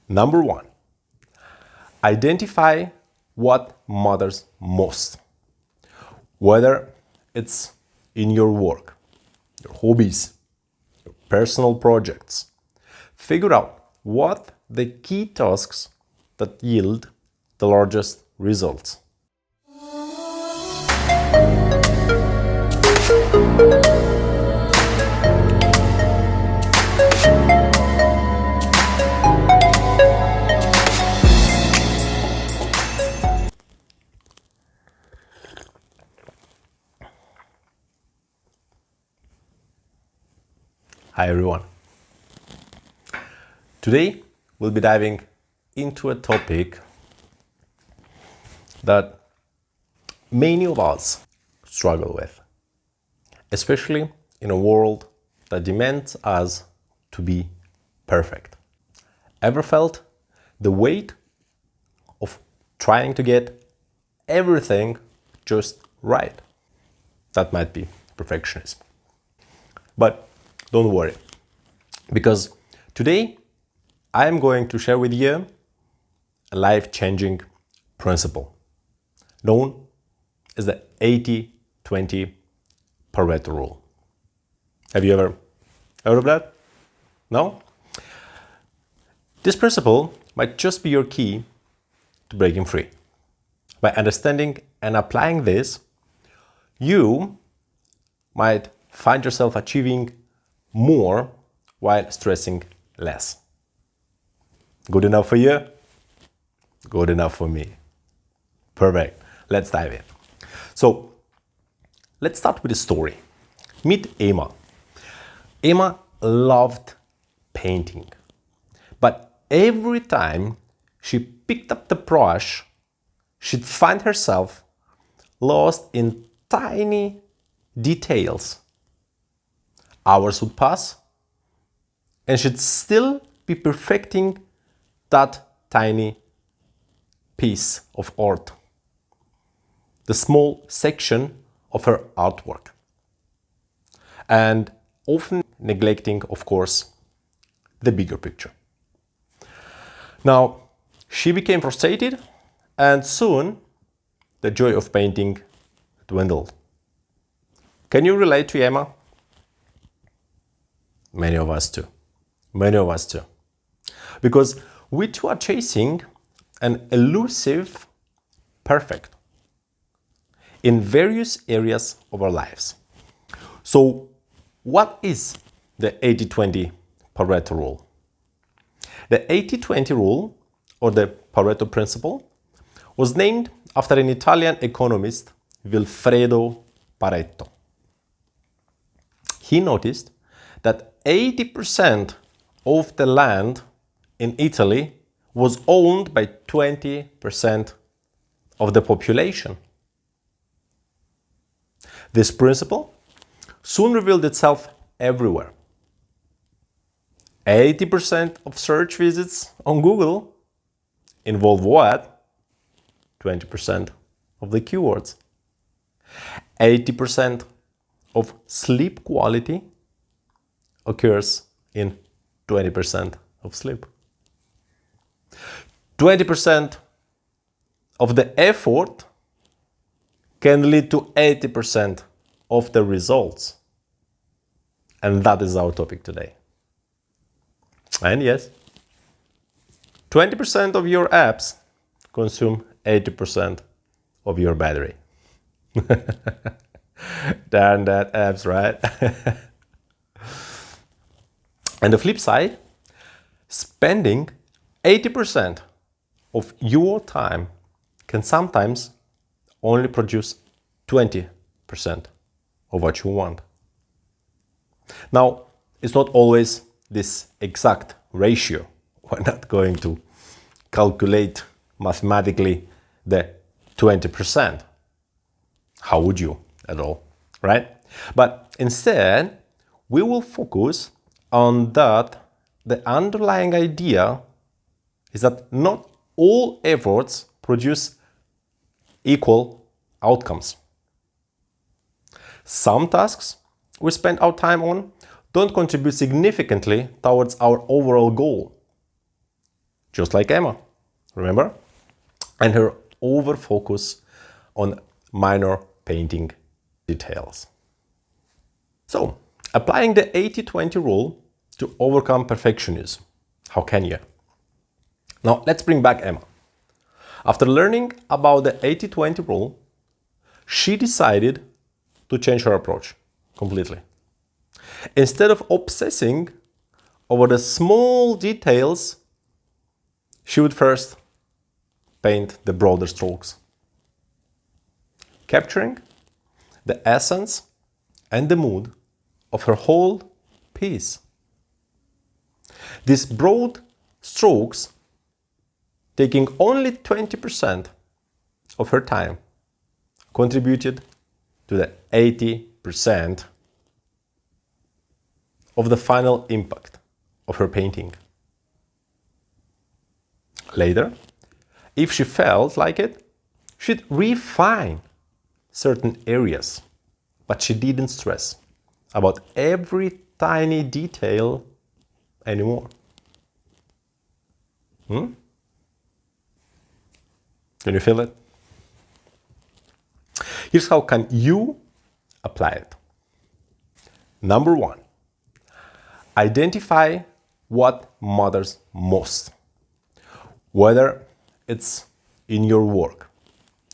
Number one, identify what matters most. Whether it's in your work, your hobbies, your personal projects, figure out what the key tasks that yield the largest results. Hi everyone. Today we'll be diving into a topic that many of us struggle with, especially in a world that demands us to be perfect. Ever felt the weight of trying to get everything just right? That might be perfectionism. But don't worry, because today I am going to share with you a life-changing principle known as the 80-20 Pareto Rule. Have you ever heard of that? No? This principle might just be your key to breaking free. By understanding and applying this, you might find yourself achieving more while stressing less. Good enough for you? Good enough for me. Perfect. Let's dive in. So, let's start with a story. Meet Emma. Emma loved painting, but every time she picked up the brush, she'd find herself lost in tiny details. Hours would pass, and she'd still be perfecting that tiny piece of art, the small section of her artwork, and often neglecting, of course, the bigger picture. Now, she became frustrated, and soon the joy of painting dwindled. Can you relate to Emma? Many of us do. Many of us do. Because we too are chasing an elusive perfect in various areas of our lives. So, what is the 80-20 Pareto Rule? The 80-20 rule, or the Pareto principle, was named after an Italian economist, Vilfredo Pareto. He noticed that 80% of the land in Italy was owned by 20% of the population. This principle soon revealed itself everywhere. 80% of search visits on Google involve what? 20% of the keywords. 80% of sleep quality occurs in 20% of sleep. 20% of the effort can lead to 80% of the results. And that is our topic today. And yes, 20% of your apps consume 80% of your battery. Darn that apps, right? And the flip side, spending 80% of your time can sometimes only produce 20% of what you want. Now, it's not always this exact ratio. We're not going to calculate mathematically the 20%. How would you at all, right? But instead, we will focus on that the underlying idea is that not all efforts produce equal outcomes. Some tasks we spend our time on don't contribute significantly towards our overall goal. just like Emma, remember? And her over-focus on minor painting details. So, applying the 80-20 rule to overcome perfectionism. How can you? Now, let's bring back Emma. After learning about the 80-20 rule, she decided to change her approach completely. Instead of obsessing over the small details, she would first paint the broader strokes, capturing the essence and the mood of her whole piece. These broad strokes, taking only 20% of her time, contributed to the 80% of the final impact of her painting. Later, if she felt like it, she'd refine certain areas, but she didn't stress about every tiny detail anymore. Can you feel it? Here's how can you apply it. Number 1, identify what matters most. Whether it's in your work,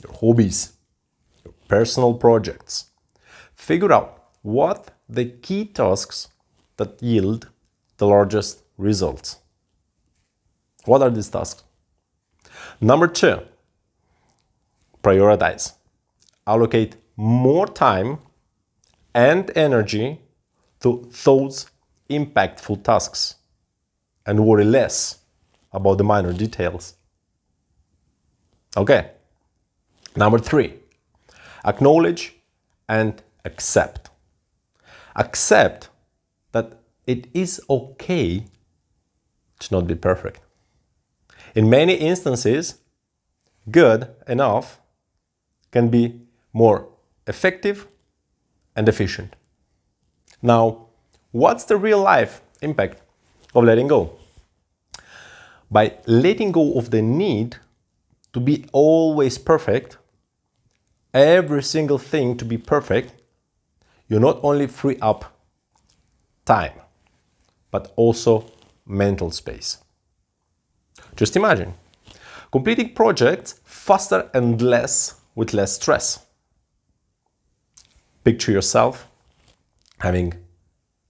your hobbies, your personal projects, figure out what the key tasks that yield the largest results. What are these tasks? Number 2, prioritize. Allocate more time and energy to those impactful tasks and worry less about the minor details. Okay. Number 3, acknowledge and accept. Accept that it is okay to not be perfect. In many instances, good enough can be more effective and efficient. Now, what's the real life impact of letting go? By letting go of the need to be always perfect, every single thing to be perfect, you not only free up time, but also mental space. Just imagine completing projects faster and with less stress. Picture yourself having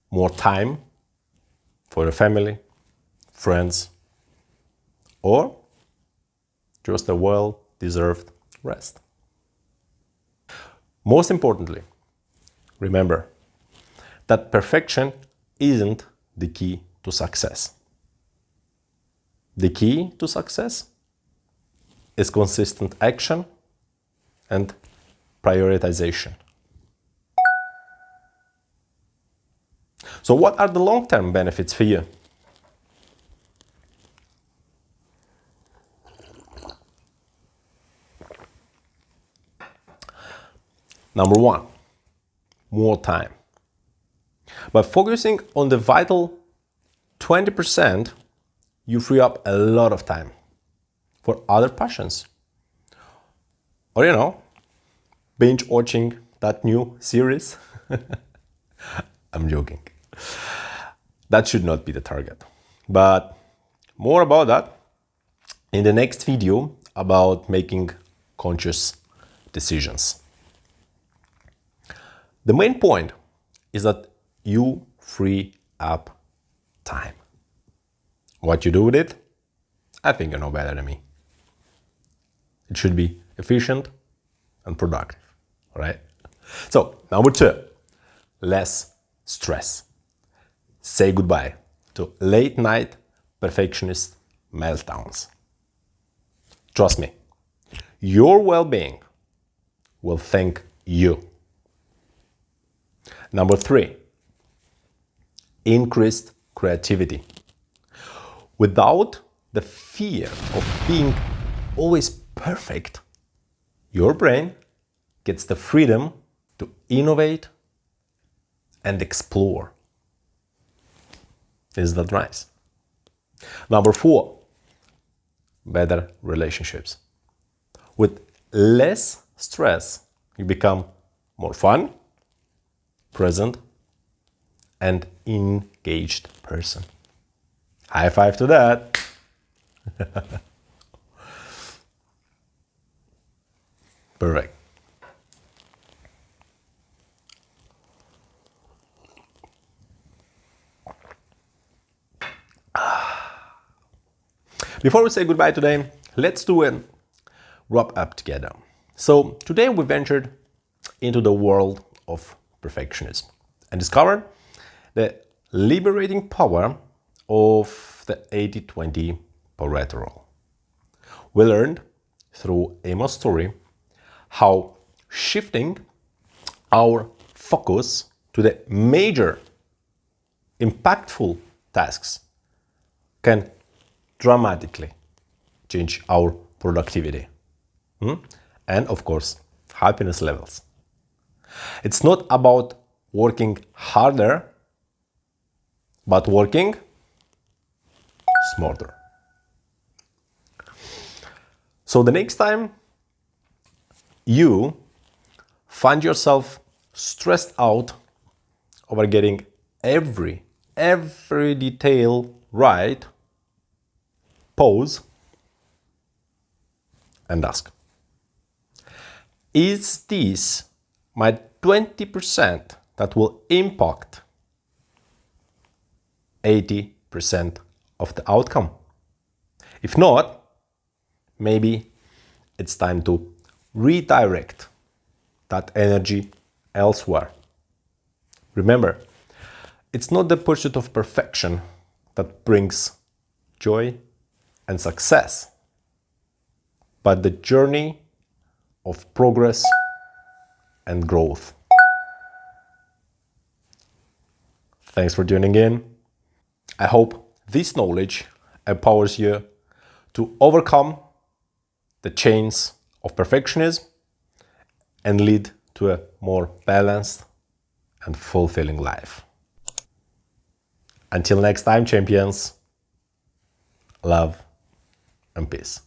more time for your family, friends, or just a well-deserved rest. Most importantly, remember that perfection isn't the key to success. The key to success is consistent action and prioritization. So what are the long-term benefits for you? Number 1, more time. By focusing on the vital 20%, you free up a lot of time for other passions. Or, binge watching that new series. I'm joking. That should not be the target. But more about that in the next video about making conscious decisions. The main point is that you free up time. What you do with it, I think you know better than me. It should be efficient and productive, right? So, number 2, less stress. Say goodbye to late night perfectionist meltdowns. Trust me, your well-being will thank you. Number 3, increased creativity. Without the fear of being always perfect, your brain gets the freedom to innovate and explore. Is that nice? Number 4, better relationships. With less stress, you become more fun, present, and engaged person. High five to that. Perfect. Before we say goodbye today, let's do a wrap up together. So today we ventured into the world of perfectionism and discovered the liberating power of the 80-20 Pareto Rule. We learned through Emma's story how shifting our focus to the major, impactful tasks can dramatically change our productivity and, of course, happiness levels. It's not about working harder, but working smarter. So the next time you find yourself stressed out over getting every detail right, pause and ask, is this my 20% that will impact 80% of the outcome? If not, maybe it's time to redirect that energy elsewhere. Remember, it's not the pursuit of perfection that brings joy and success, but the journey of progress and growth. Thanks for tuning in. I hope this knowledge empowers you to overcome the chains of perfectionism and lead to a more balanced and fulfilling life. Until next time, champions, love and peace.